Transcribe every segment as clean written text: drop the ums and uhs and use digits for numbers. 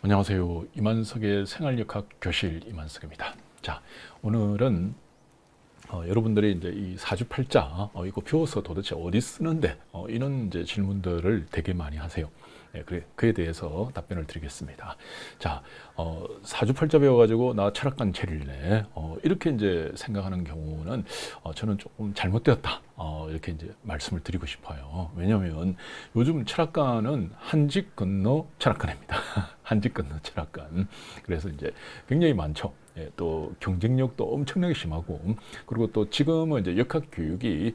안녕하세요. 이만석의 생활역학 교실 이만석입니다. 자, 오늘은 여러분들이 이제 이 사주팔자 이거 배워서 도대체 어디 쓰는데 이런 이제 질문들을 되게 많이 하세요. 네, 그에 대해서 답변을 드리겠습니다. 자, 사주팔자 배워가지고 나 철학관 차릴래 이렇게 이제 생각하는 경우는 저는 조금 잘못되었다 이렇게 이제 말씀을 드리고 싶어요. 왜냐하면 요즘 철학관은 한직 건너 철학관입니다. 한직 건너 철학관. 그래서 이제 굉장히 많죠. 예, 또 경쟁력도 엄청나게 심하고, 그리고 또 지금은 이제 역학 교육이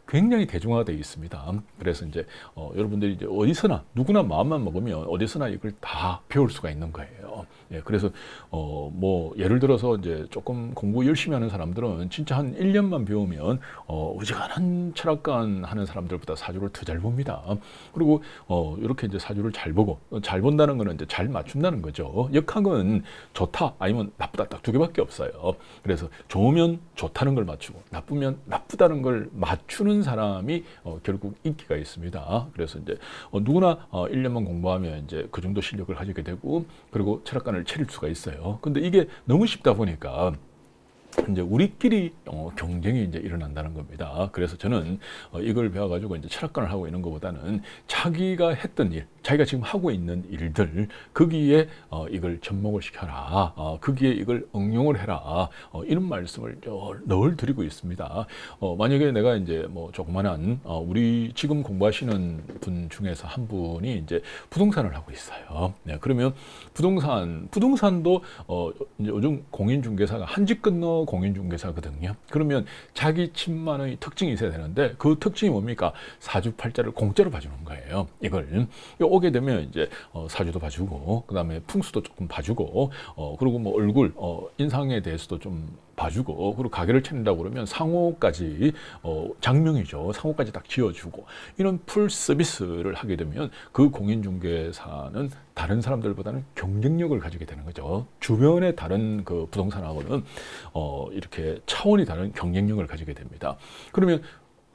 굉장히 대중화되어 있습니다. 그래서 이제 여러분들이 이제 어디서나 누구나 마음만 먹으면 어디서나 이걸 다 배울 수가 있는 거예요. 예, 그래서 뭐 예를 들어서 이제 조금 공부 열심히 하는 사람들은 진짜 한 1년만 배우면 어지간한 철학관 하는 사람들보다 사주를 더 잘 봅니다. 그리고 이렇게 이제 사주를 잘 보고 잘 본다는 거는 이제 잘 맞춘다는 거죠. 역학은 좋다 아니면 나쁘다 딱 두 개밖에 없어요. 그래서 좋으면 좋다는 걸 맞추고 나쁘면 나쁘다는 걸 맞추는 사람이 결국 인기가 있습니다. 그래서 이제 누구나 1년만 공부하면 이제 그 정도 실력을 가지게 되고, 그리고 철학관을 차릴 수가 있어요. 근데 이게 너무 쉽다 보니까 이제 우리끼리 경쟁이 이제 일어난다는 겁니다. 그래서 저는 이걸 배워가지고 이제 철학관을 하고 있는 것보다는 자기가 했던 일, 자기가 지금 하고 있는 일들, 거기에 이걸 접목을 시켜라, 거기에 이걸 응용을 해라, 이런 말씀을 늘 드리고 있습니다. 만약에 내가 이제 뭐 조그만한 우리 지금 공부하시는 분 중에서 한 분이 이제 부동산을 하고 있어요. 네, 그러면 부동산도 이제 요즘 공인중개사가 한집 건너 공인중개사거든요. 그러면 자기 집만의 특징이 있어야 되는데 그 특징이 뭡니까? 사주팔자를 공짜로 봐주는 거예요. 이걸 오게 되면 이제 사주도 봐주고, 그 다음에 풍수도 조금 봐주고, 그리고 뭐 얼굴 인상에 대해서도 좀 봐주고, 그리고 가게를 차린다고 그러면 상호까지 장명이죠. 상호까지 딱 지어주고, 이런 풀 서비스를 하게 되면 그 공인중개사는 다른 사람들보다는 경쟁력을 가지게 되는 거죠. 주변의 다른 그 부동산하고는 이렇게 차원이 다른 경쟁력을 가지게 됩니다. 그러면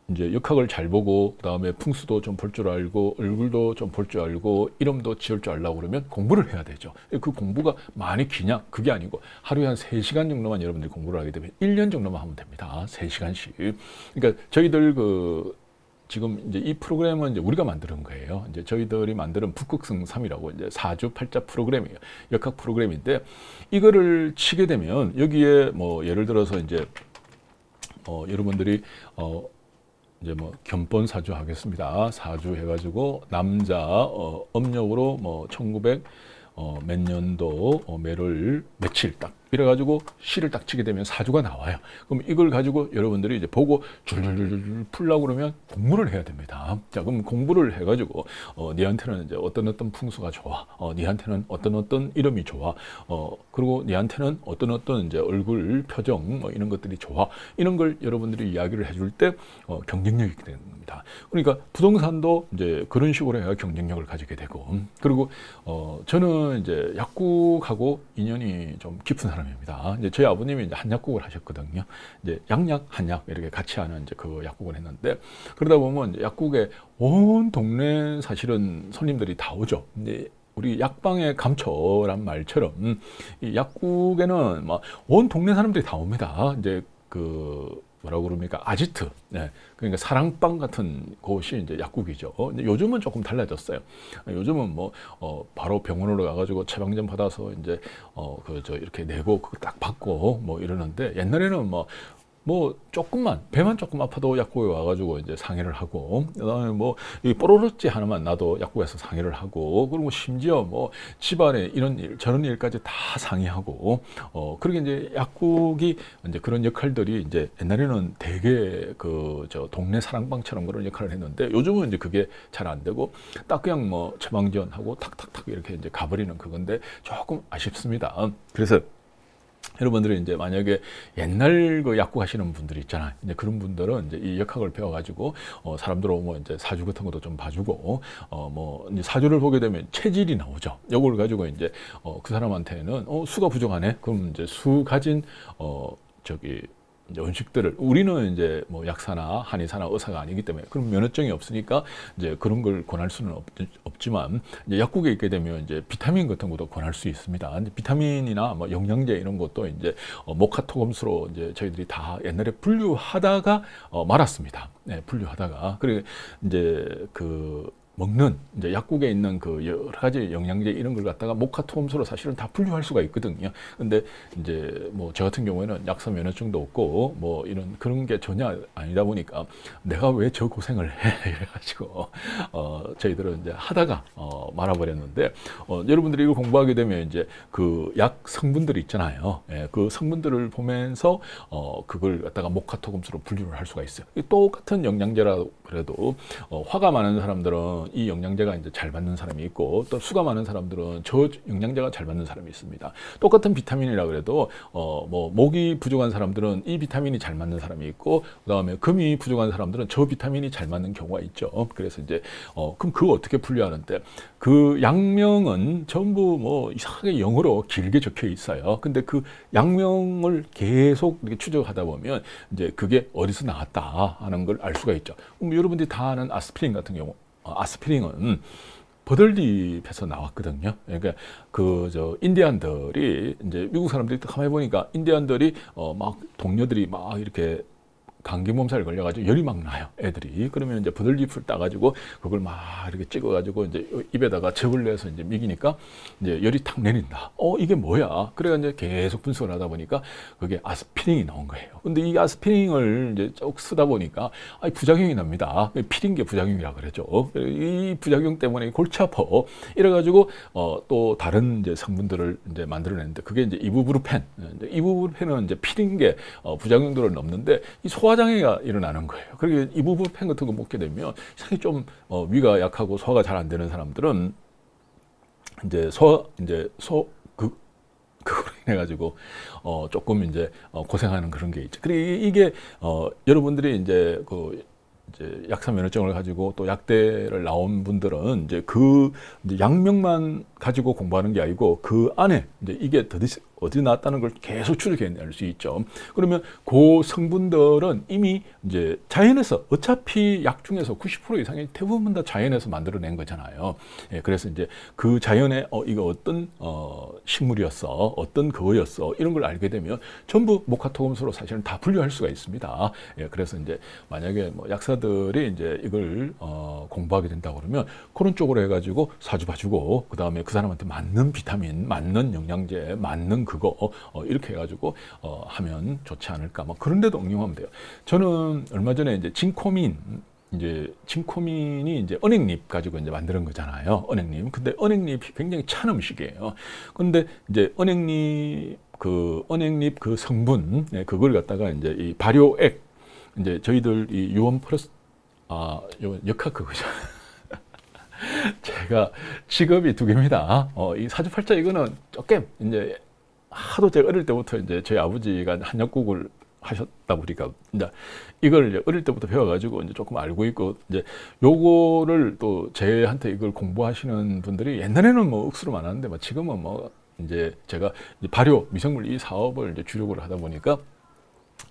이제 역학을 잘 보고, 그 다음에 풍수도 좀 볼 줄 알고, 얼굴도 좀 볼 줄 알고, 이름도 지을 줄 알려고 그러면 공부를 해야 되죠. 그 공부가 많이 기냐? 그게 아니고 하루에 한 3시간 정도만 여러분들이 공부를 하게 되면 1년 정도만 하면 됩니다. 3시간씩. 그러니까 저희들 지금 이제 이 프로그램은 이제 우리가 만드는 거예요. 이제 저희들이 만드는 북극성삼이라고 이제 사주팔자 프로그램이에요. 역학 프로그램인데, 이거를 치게 되면 여기에 뭐 예를 들어서 이제 여러분들이 이제 뭐 견본 사주 하겠습니다. 사주 해가지고 남자 음력으로 뭐 1900 몇 년도 매를 며칠 딱 이래가지고 시를 딱 치게 되면 사주가 나와요. 그럼 이걸 가지고 여러분들이 이제 보고 줄줄줄 풀려고 그러면 공부를 해야 됩니다. 자, 그럼 공부를 해가지고 니한테는 이제 어떤 풍수가 좋아, 니한테는 어떤 이름이 좋아, 그리고 니한테는 어떤 이제 얼굴 표정 뭐 이런 것들이 좋아, 이런 걸 여러분들이 이야기를 해줄 때 경쟁력이 되는 겁니다. 그러니까 부동산도 이제 그런 식으로 해야 경쟁력을 가지게 되고, 그리고 저는 이제 약국하고 인연이 좀 깊은 사람입니다. 이제 저희 아버님이 이제 한약국을 하셨거든요. 이제 양약, 한약 이렇게 같이 하는 이제 그 약국을 했는데, 그러다 보면 이제 약국에 온 동네 사실은 손님들이 다 오죠. 이제 우리 약방의 감초란 말처럼 이 약국에는 막 온 동네 사람들이 다 옵니다. 이제 뭐라고 그럽니까? 아지트. 네. 그러니까 사랑방 같은 곳이 이제 약국이죠. 근데 요즘은 조금 달라졌어요. 요즘은 뭐, 바로 병원으로 가가지고 처방전 받아서 이제, 이렇게 내고 그거 딱 받고 뭐 이러는데, 옛날에는 뭐 조금만 배만 조금 아파도 약국에 와가지고 이제 상의를 하고, 그다음에 뭐 이 뽀로로찌 하나만 나도 약국에서 상의를 하고, 그리고 심지어 뭐 집안에 이런 일 저런 일까지 다 상의하고, 그렇게 이제 약국이 이제 그런 역할들이 이제 옛날에는 되게 동네 사랑방처럼 그런 역할을 했는데, 요즘은 이제 그게 잘 안 되고 딱 그냥 뭐 처방전하고 탁탁탁 이렇게 이제 가버리는 그건데 조금 아쉽습니다. 그래서 여러분들이 이제 만약에 옛날 그 약국 하시는 분들이 있잖아요. 이제 그런 분들은 이제 이 역학을 배워가지고 사람들 오면 이제 사주 같은 것도 좀 봐주고, 뭐 이제 사주를 보게 되면 체질이 나오죠. 요걸 가지고 이제 그 사람한테는 수가 부족하네. 그럼 이제 수 가진 이제 음식들을 우리는 이제 뭐 약사나 한의사나 의사가 아니기 때문에 그런 면허증이 없으니까 이제 그런 걸 권할 수는 없지만 이제 약국에 있게 되면 이제 비타민 같은 것도 권할 수 있습니다. 근데 비타민이나 뭐 영양제 이런 것도 이제 모카토금수로 이제 저희들이 다 옛날에 분류하다가 말았습니다. 네, 분류하다가 그리고 이제 그 먹는 이제 약국에 있는 그 여러 가지 영양제 이런 걸 갖다가 모카토금수로 사실은 다 분류할 수가 있거든요. 근데 이제 뭐 저 같은 경우에는 약사 면허증도 없고 뭐 이런 그런 게 전혀 아니다 보니까 내가 왜 저 고생을 해 이래가지고 저희들은 이제 하다가 말아버렸는데 여러분들이 이걸 공부하게 되면 이제 그 약 성분들이 있잖아요. 예, 그 성분들을 보면서 그걸 갖다가 모카토금수로 분류를 할 수가 있어요. 똑같은 영양제라 그래도 화가 많은 사람들은 이 영양제가 이제 잘 받는 사람이 있고 또 수가 많은 사람들은 저 영양제가 잘 받는 사람이 있습니다. 똑같은 비타민이라 그래도 뭐 목이 부족한 사람들은 이 비타민이 잘 맞는 사람이 있고 그다음에 금이 부족한 사람들은 저 비타민이 잘 맞는 경우가 있죠. 그래서 이제 그럼 그거 어떻게 분류하는데 그 약명은 전부 뭐 이상하게 영어로 길게 적혀 있어요. 근데 그 약명을 계속 이렇게 추적하다 보면 이제 그게 어디서 나왔다 하는 걸 알 수가 있죠. 여러분들이 다 아는 아스피린 같은 경우 아스피린은 버들잎에서 나왔거든요. 그러니까 그 저 인디안들이 이제 미국 사람들이 가만히 보니까 인디안들이 막 동료들이 막 이렇게 감기 몸살이 걸려가지고 열이 막 나요, 애들이. 그러면 이제 버들잎을 따가지고 그걸 막 이렇게 찍어가지고 이제 입에다가 즙을 내서 이제 먹이니까 이제 열이 탁 내린다. 이게 뭐야? 그래가 이제 계속 분석을 하다 보니까 그게 아스피린이 나온 거예요. 근데 이 아스피린을 이제 쭉 쓰다 보니까 부작용이 납니다. 피린계 부작용이라 그러죠. 이 부작용 때문에 골치 아파. 이래가지고 또 다른 이제 성분들을 이제 만들어냈는데 그게 이제 이부브루펜. 이부브루펜은 이제 피린계 부작용들을 넘는데 이 소화장애가 일어나는 거예요. 그리고 이부브루펜 같은 거 먹게 되면 상당히 좀 위가 약하고 소화가 잘 안 되는 사람들은 이제 그거로 인해 가지고 조금 이제 고생하는 그런 게 있죠. 그리고 이게 여러분들이 이제 이제 약사 면허증을 가지고 또 약대를 나온 분들은 이제 이제 약명만 가지고 공부하는 게 아니고 그 안에 이제 이게 어디 나왔다는 걸 계속 추적해낼 수 있죠. 그러면 그 성분들은 이미 이제 자연에서 어차피 약 중에서 90% 이상이 대부분 다 자연에서 만들어낸 거잖아요. 예, 그래서 이제 그 자연에 이거 어떤 식물이었어, 어떤 그거였어 이런 걸 알게 되면 전부 모카토금수로 사실은 다 분류할 수가 있습니다. 예, 그래서 이제 만약에 뭐 약사들이 이제 이걸 공부하게 된다 그러면 그런 쪽으로 해가지고 사주 봐주고 그 다음에 그 사람한테 맞는 비타민, 맞는 영양제, 맞는 그거 이렇게 해가지고 하면 좋지 않을까. 뭐 그런 데도 응용하면 돼요. 저는 얼마 전에 이제 진코민이 이제 은행잎 가지고 이제 만드는 거잖아요. 은행잎. 근데 은행잎이 굉장히 찬 음식이에요. 근데 이제 은행잎 그 성분, 그걸 갖다가 이제 이 발효액, 이제 저희들 이 유원 플러스, 요 역학 그거죠. 제가 직업이 두 개입니다. 이 사주팔자 이거는 조금 이제 하도 제가 어릴 때부터 이제 저희 아버지가 한약국을 하셨다 보니까 이제 이걸 이제 어릴 때부터 배워가지고 이제 조금 알고 있고 이제 요거를 또 제한테 이걸 공부하시는 분들이 옛날에는 뭐 억수로 많았는데 뭐 지금은 뭐 이제 제가 이제 발효 미생물 이 사업을 이제 주력으로 하다 보니까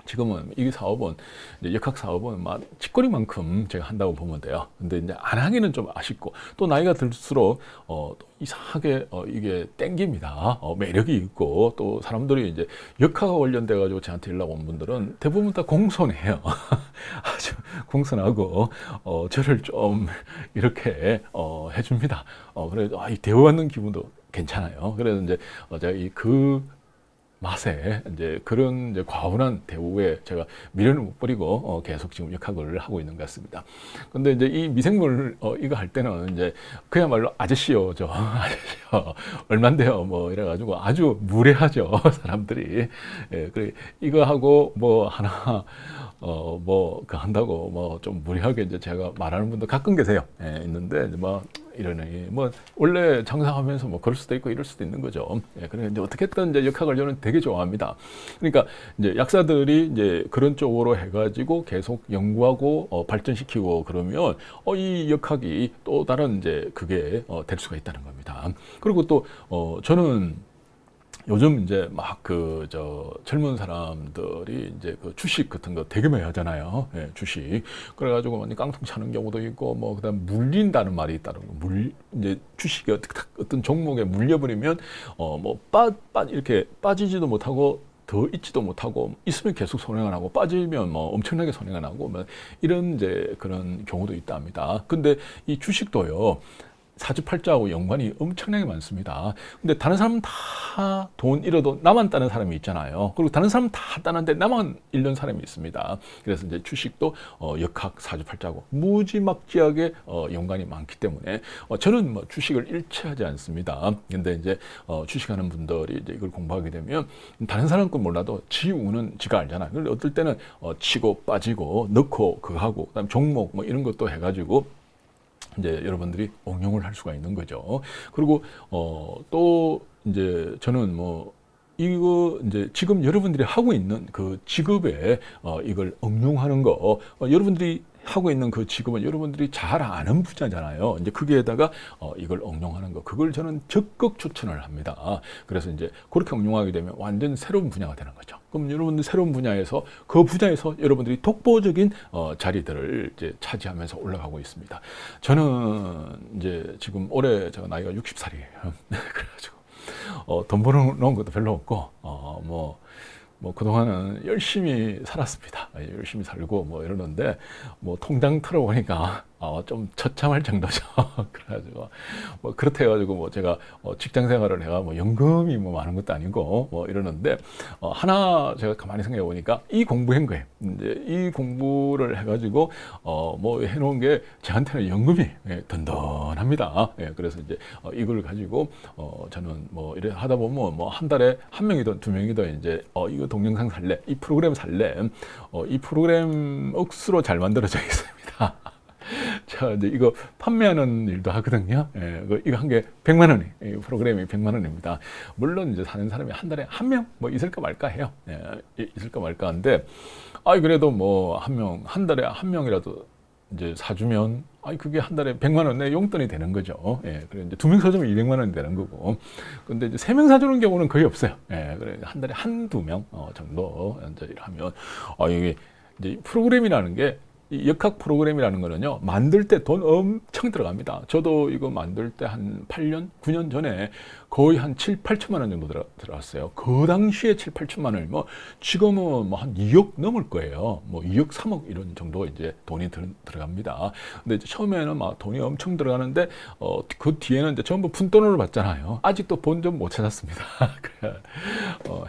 지금은 이 사업은 이제 역학 사업은 막 찌꺼리만큼 제가 한다고 보면 돼요. 근데 이제 안 하기는 좀 아쉽고 또 나이가 들수록 또 이상하게 이게 땡깁니다. 매력이 있고 또 사람들이 이제 역학과 관련돼 가지고 저한테 연락 온 분들은 대부분 다 공손해요. 아주 공손하고 저를 좀 이렇게 해줍니다. 그래서 이 대우받는 기분도 괜찮아요. 그래서 이제 제가 맛에 이제 그런 이제 과분한 대우에 제가 미련을 못 버리고 계속 지금 역학을 하고 있는 것 같습니다. 근데 이제 이 미생물 이거 할 때는 이제 그야말로 아저씨요죠. 아저씨요. 얼만데요. 뭐 이래가지고 아주 무례하죠. 사람들이. 예, 그래 이거 하고 뭐 하나 뭐 그 한다고 뭐 좀 무리하게 이제 제가 말하는 분도 가끔 계세요. 예, 있는데 뭐 이러니 뭐 원래 장사하면서 뭐 그럴 수도 있고 이럴 수도 있는 거죠. 예, 그러니까 이제 어떻게든 이제 역학을 저는 되게 좋아합니다. 그러니까 이제 약사들이 이제 그런 쪽으로 해가지고 계속 연구하고 발전시키고 그러면 이 역학이 또 다른 이제 그게 될 수가 있다는 겁니다. 그리고 또 저는 요즘 이제 막 그 젊은 사람들이 이제 그 주식 같은 거 되게 많이 하잖아요. 예, 주식. 그래가지고 많이 깡통 차는 경우도 있고, 뭐 그다음 물린다는 말이 있다는 거. 이제 주식이 어떤 종목에 물려버리면 이렇게 빠지지도 못하고 더 있지도 못하고, 있으면 계속 손해가 나고 빠지면 뭐 엄청나게 손해가 나고, 뭐 이런 이제 그런 경우도 있다 합니다. 근데 이 주식도요, 사주팔자하고 연관이 엄청나게 많습니다. 근데 다른 사람은 다 돈 잃어도 나만 따는 사람이 있잖아요. 그리고 다른 사람은 다 따는데 나만 잃는 사람이 있습니다. 그래서 이제 주식도 역학 사주팔자하고 무지막지하게 연관이 많기 때문에 저는 뭐 주식을 일치하지 않습니다. 근데 이제 주식하는 분들이 이제 이걸 공부하게 되면 다른 사람 건 몰라도 지 운은 지가 알잖아요. 그런데 어떨 때는 치고 빠지고 넣고 그거 하고, 그다음 종목 뭐 이런 것도 해가지고 이제 여러분들이 응용을 할 수가 있는 거죠. 그리고 또 이제 저는 뭐 이거 이제 지금 여러분들이 하고 있는 그 직업에 이걸 응용하는 거, 여러분들이 하고 있는 그 직업은 여러분들이 잘 아는 분야잖아요. 이제 거기에다가 이걸 응용하는 거, 그걸 저는 적극 추천을 합니다. 그래서 이제 그렇게 응용하게 되면 완전 새로운 분야가 되는 거죠. 그럼 여러분들 새로운 분야에서 그 분야에서 여러분들이 독보적인 자리들을 이제 차지하면서 올라가고 있습니다. 저는 이제 지금 올해 제가 나이가 60살이에요. 그래가지고 돈 벌어놓은 것도 별로 없고, 뭐 그동안은 열심히 살았습니다. 열심히 살고 뭐 이러는데, 뭐 통장 털어보니까 좀 처참할 정도죠. 그래가지고 뭐 그렇다 해가지고 뭐 제가 직장 생활을 해가 뭐 연금이 뭐 많은 것도 아니고 뭐 이러는데, 하나 제가 가만히 생각해 보니까 이 공부한 거예요. 이제 이 공부를 해가지고 뭐 해놓은 게 저한테는 연금이 든든합니다. 그래서 이제 이걸 가지고 저는 뭐 이래 하다 보면 뭐 한 달에 한 명이든 두 명이든 이제 이거 동영상 살래, 이 프로그램 살래, 이 프로그램 억수로 잘 만들어져 있습니다. 자, 이제 이거 판매하는 일도 하거든요. 이거 한 개 100만 원이, 이 프로그램이 100만 원입니다. 물론 이제 사는 사람이 한 달에 한 명 뭐 있을까 말까 해요. 있을까 말까 한데, 그래도 뭐 한 달에 한 명이라도 이제 사주면, 그게 한 달에 100만 원 내 용돈이 되는 거죠. 그래 이제 2명 사주면 200만 원이 되는 거고. 근데 이제 3명 사주는 경우는 거의 없어요. 그래 한 달에 한두 명 정도 이제 하면, 이게 이제 프로그램이라는 게, 이 역학 프로그램이라는 거는요, 만들 때 돈 엄청 들어갑니다. 저도 이거 만들 때 한 8년, 9년 전에 거의 한 7, 8천만 원 정도 들어갔어요. 그 당시에 7, 8천만 원, 뭐 지금은 뭐 한 2억 넘을 거예요. 뭐 2억, 3억 이런 정도 이제 돈이 들어갑니다. 근데 이제 처음에는 막 돈이 엄청 들어가는데, 그 뒤에는 이제 전부 푼돈으로 받잖아요. 아직도 본전 못 찾았습니다. 그래,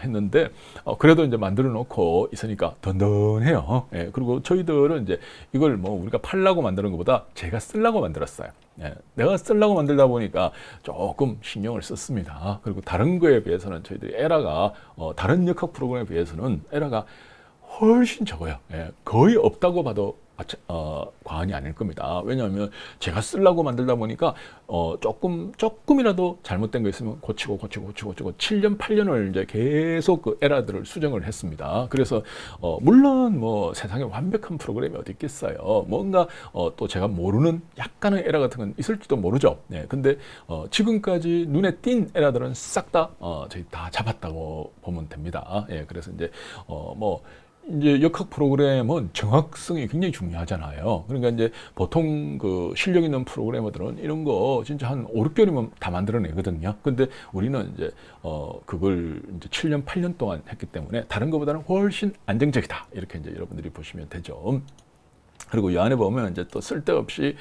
했는데, 그래도 이제 만들어 놓고 있으니까 든든해요. 그리고 저희들은 이제 이걸 뭐 우리가 팔라고 만드는 것보다 제가 쓰려고 만들었어요. 내가 쓰려고 만들다 보니까 조금 신경을 썼습니다. 그리고 다른 거에 비해서는 저희들이 에러가, 다른 역학 프로그램에 비해서는 에러가 훨씬 적어요. 거의 없다고 봐도 과언이 아닐 겁니다. 왜냐하면 제가 쓰려고 만들다 보니까 조금이라도 잘못된 거 있으면 고치고 7년, 8년을 이제 계속 그 에러들을 수정을 했습니다. 그래서 물론 뭐 세상에 완벽한 프로그램이 어디 있겠어요. 뭔가 또 제가 모르는 약간의 에러 같은 건 있을지도 모르죠. 근데 지금까지 눈에 띈 에러들은 싹 다 저희 다 잡았다고 보면 됩니다. 그래서 이제 이제 역학 프로그램은 정확성이 굉장히 중요하잖아요. 그러니까 이제 보통 그 실력 있는 프로그래머들은 이런 거 진짜 한 5, 6개월이면 다 만들어내거든요. 근데 우리는 이제 그걸 이제 7년, 8년 동안 했기 때문에 다른 것보다는 훨씬 안정적이다. 이렇게 이제 여러분들이 보시면 되죠. 그리고 이 안에 보면 이제 또 쓸데없이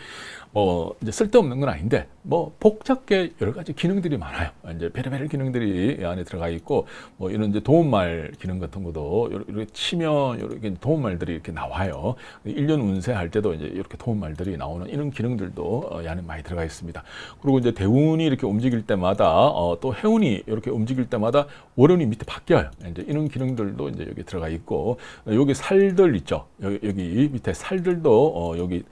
이제 쓸데없는 건 아닌데 복잡게 여러 가지 기능들이 많아요. 이제 베레베레 기능들이 이 안에 들어가 있고, 이런 이제 도움말 기능 같은 것도 이렇게 치면 이렇게 도움말들이 이렇게 나와요. 1년 운세할 때도 이제 이렇게 도움말들이 나오는 이런 기능들도 이 안에 많이 들어가 있습니다. 그리고 이제 대운이 이렇게 움직일 때마다 또 해운이 이렇게 움직일 때마다 월운이 밑에 바뀌어요. 이제 이런 기능들도 이제 여기 들어가 있고, 여기 살들 있죠. 여기 밑에 살들도 여기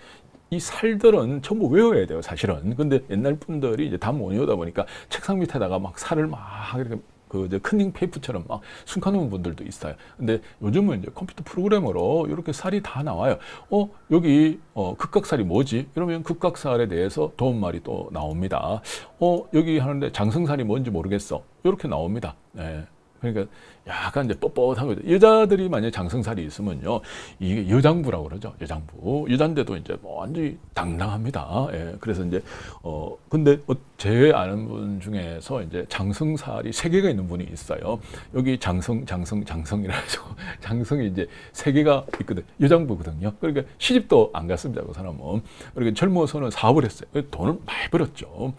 이 살들은 전부 외워야 돼요, 사실은. 근데 옛날 분들이 이제 다 못 외우다 보니까 책상 밑에다가 막 살을 막 이렇게 그 이제 커닝 페이프처럼 막 숨겨놓은 분들도 있어요. 근데 요즘은 이제 컴퓨터 프로그래머로 이렇게 살이 다 나와요. 여기 극각살이 뭐지? 그러면 극각살에 대해서 도움말이 또 나옵니다. 여기 하는데 장성살이 뭔지 모르겠어. 이렇게 나옵니다. 네. 그러니까 약간 이제 뻣뻣한 거죠. 여자들이 만약에 장성살이 있으면요, 이게 여장부라고 그러죠. 여장부. 여잔데도 이제 뭐 완전히 당당합니다. 예. 그래서 이제, 근데 제 아는 분 중에서 이제 장성살이 3개가 있는 분이 있어요. 여기 장성이라 해서 장성이 이제 3개가 있거든. 여장부거든요. 그러니까 시집도 안 갔습니다. 그 사람은. 그러니까 젊어서는 사업을 했어요. 돈을 많이 벌었죠.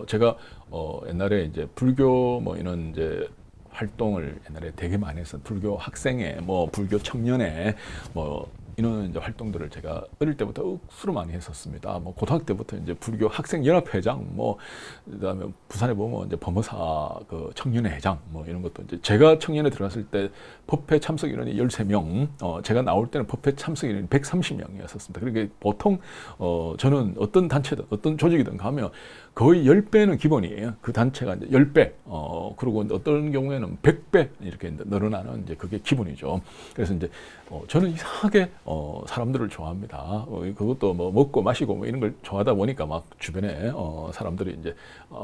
제가, 옛날에 이제 불교 뭐 이런 이제 활동을 옛날에 되게 많이 했어요. 불교 학생회, 뭐 불교 청년회, 뭐 이런 이제 활동들을 제가 어릴 때부터 억수로 많이 했었습니다. 뭐 고등학교 때부터 이제 불교 학생 연합회장, 뭐 그다음에 부산에 보면 이제 범어사 그 청년회 회장, 뭐 이런 것도 이제 제가 청년회 들어갔을 때 법회 참석 인원이 13명, 제가 나올 때는 법회 참석 인원이 130명이었습니다. 그러니까 보통 저는 어떤 단체든 어떤 조직이든 가면 거의 10배는 기본이에요. 그 단체가 이제 10배, 그리고 어떤 경우에는 100배 이렇게 늘어나는 이제 그게 기본이죠. 그래서 이제 저는 이상하게 사람들을 좋아합니다. 그것도 뭐 먹고 마시고 뭐 이런 걸 좋아하다 보니까 막 주변에 사람들이 이제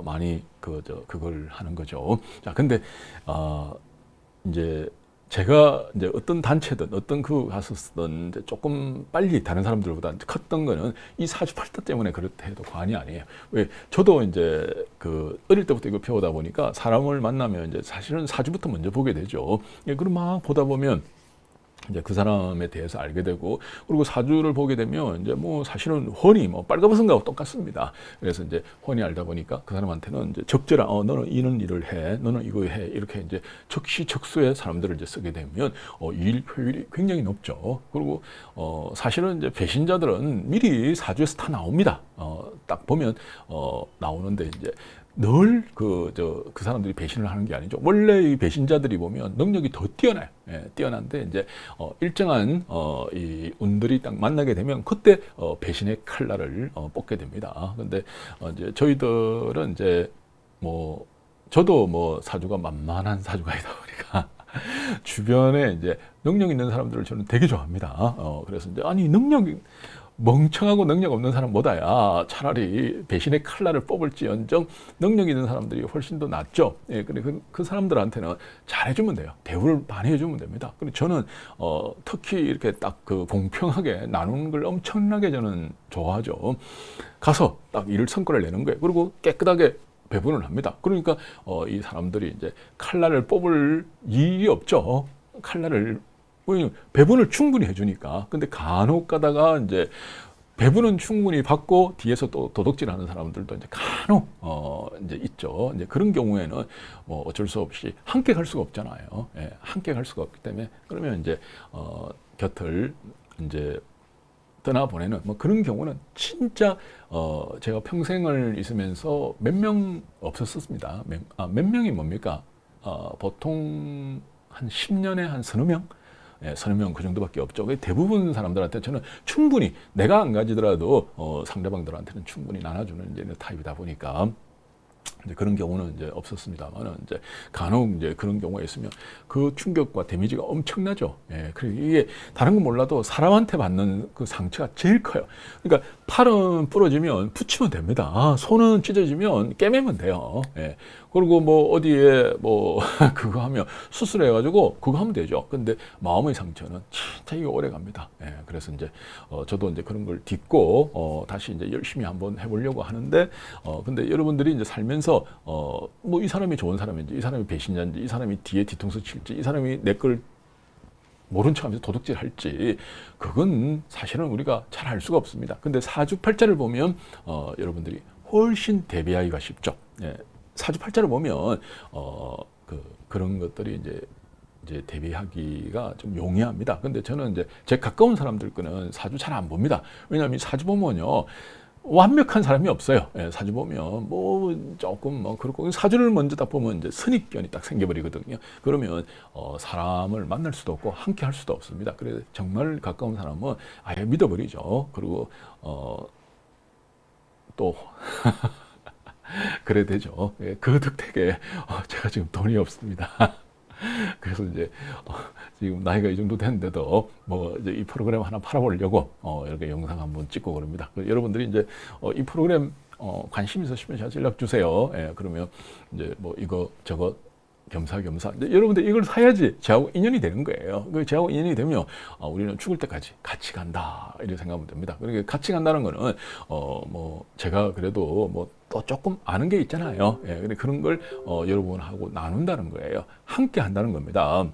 많이 그걸 하는 거죠. 자, 근데 이제 제가 이제 어떤 단체든 어떤 그 갔었던 조금 빨리 다른 사람들보다 컸던 거는 이 사주팔자 때문에 그렇다 해도 과언이 아니에요. 왜 저도 이제 그 어릴 때부터 이거 배우다 보니까 사람을 만나면 이제 사실은 사주부터 먼저 보게 되죠. 예, 그럼 막 보다 보면 이제 그 사람에 대해서 알게 되고, 그리고 사주를 보게 되면 이제 뭐 사실은 훤히 뭐 빨간버섯과 것하고 똑같습니다. 그래서 이제 훤히 알다 보니까 그 사람한테는 이제 적절한 너는 이런 일을 해, 너는 이거 해, 이렇게 이제 적시적소의 사람들을 이제 쓰게 되면 일 효율이 굉장히 높죠. 그리고 사실은 이제 배신자들은 미리 사주에서 다 나옵니다. 딱 보면 나오는데 이제 늘 그 사람들이 배신을 하는 게 아니죠. 원래 이 배신자들이 보면 능력이 더 뛰어나요. 예, 뛰어난데 이제 일정한 이 운들이 딱 만나게 되면 그때 배신의 칼날을 뽑게 됩니다. 근데 이제 저희들은 이제 뭐 저도 뭐 사주가 만만한 사주가 있다 보니까 주변에 이제 능력 있는 사람들을 저는 되게 좋아합니다. 그래서 이제 아니 능력이 멍청하고 능력 없는 사람보다야 차라리 배신의 칼날을 뽑을지언정 능력 있는 사람들이 훨씬 더 낫죠. 예, 근데 그 사람들한테는 잘해주면 돼요. 대우를 많이 해주면 됩니다. 근데 저는 특히 이렇게 딱 그 공평하게 나누는 걸 엄청나게 저는 좋아하죠. 가서 딱 일 성과를 내는 거예요. 그리고 깨끗하게 배분을 합니다. 그러니까 이 사람들이 이제 칼날을 뽑을 일이 없죠. 칼날을 배분을 충분히 해주니까. 근데 간혹 가다가 이제 배분은 충분히 받고 뒤에서 또 도둑질하는 사람들도 이제 간혹 이제 있죠. 이제 그런 경우에는 뭐 어쩔 수 없이 함께 갈 수가 없잖아요. 예, 함께 갈 수가 없기 때문에 그러면 이제 곁을 이제 떠나보내는 뭐 그런 경우는 진짜 제가 평생을 있으면서 몇 명 없었습니다. 몇 명이 뭡니까? 보통 한 10년에 한 서너 명? 예, 서너 명 그 정도밖에 없죠. 대부분 사람들한테 저는 충분히 내가 안 가지더라도 상대방들한테는 충분히 나눠주는 이제 타입이다 보니까 이제 그런 경우는 이제 없었습니다만은 이제 간혹 이제 그런 경우가 있으면 그 충격과 데미지가 엄청나죠. 예, 그리고 이게 다른 건 몰라도 사람한테 받는 그 상처가 제일 커요. 그러니까 팔은 부러지면 붙이면 됩니다. 손은 찢어지면 깨매면 돼요. 예. 그리고 뭐 어디에 뭐 그거 하면 수술해가지고 그거 하면 되죠. 근데 마음의 상처는 진짜 이게 오래 갑니다. 예. 그래서 이제 저도 이제 그런 걸 딛고 다시 이제 열심히 한번 해보려고 하는데 근데 여러분들이 이제 살면서 뭐 이 사람이 좋은 사람인지 이 사람이 배신자인지 이 사람이 뒤에 뒤통수 칠지 이 사람이 내 걸 모른 척하면서 도둑질 할지 그건 사실은 우리가 잘 알 수가 없습니다. 근데 사주팔자를 보면 여러분들이 훨씬 대비하기가 쉽죠. 예. 사주팔자를 보면 그런 것들이 이제 대비하기가 좀 용이합니다. 근데 저는 이제 제 가까운 사람들 거는 사주 잘 안 봅니다. 왜냐하면 사주 보면요. 완벽한 사람이 없어요. 예, 사주 보면 뭐 조금 뭐 그렇고 사주를 먼저 딱 보면 이제 선입견이 딱 생겨버리거든요. 그러면 사람을 만날 수도 없고 함께 할 수도 없습니다. 그래서 정말 가까운 사람은 아예 믿어버리죠. 그리고 또 그래 되죠. 예, 그 덕택에 제가 지금 돈이 없습니다. 그래서 이제 지금 나이가 이 정도 됐는데도 뭐 이제 이 프로그램 하나 팔아보려고 이렇게 영상 한번 찍고 그럽니다. 여러분들이 이제 이 프로그램 관심 있으시면 저한테 연락 주세요. 예, 그러면 이제 뭐 이거 저거 겸사겸사. 근데 여러분들 이걸 사야지 저하고 인연이 되는 거예요. 그 저하고 인연이 되면 우리는 죽을 때까지 같이 간다 이렇게 생각하면 됩니다. 그러니까 같이 간다는 거는 뭐 제가 그래도 뭐 또 조금 아는 게 있잖아요. 예, 근데 그런 걸 여러분하고 나눈다는 거예요. 함께 한다는 겁니다.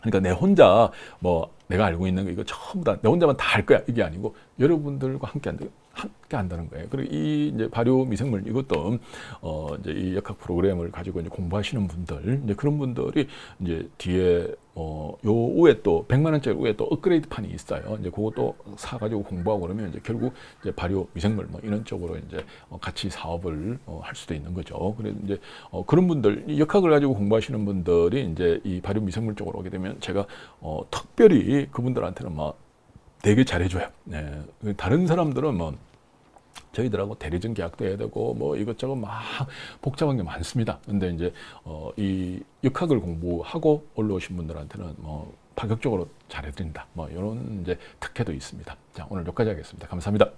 그러니까 내 혼자 뭐 내가 알고 있는 거 이거 전부 다 내 혼자만 다 할 거야 이게 아니고 여러분들과 함께 한다는 거예요. 그리고 이 이제 발효 미생물 이것도 이제 이 역학 프로그램을 가지고 이제 공부하시는 분들 이제 그런 분들이 이제 뒤에 요 위에 또 100만 원짜리 위에 또 업그레이드 판이 있어요. 이제 그것도 사가지고 공부하고 그러면 이제 결국 이제 발효 미생물 뭐 이런 쪽으로 이제 같이 사업을 할 수도 있는 거죠. 그래서 이제 그런 분들 이 역학을 가지고 공부하시는 분들이 이제 이 발효 미생물 쪽으로 오게 되면 제가 특별히 그분들한테는 막 되게 잘해줘요. 네. 다른 사람들은 뭐 저희들하고 대리점 계약도 해야 되고 뭐 이것저것 막 복잡한 게 많습니다. 근데 이제 이 역학을 공부하고 올라오신 분들한테는 뭐 파격적으로 잘해드린다. 뭐 이런 이제 특혜도 있습니다. 자, 오늘 여기까지 하겠습니다. 감사합니다.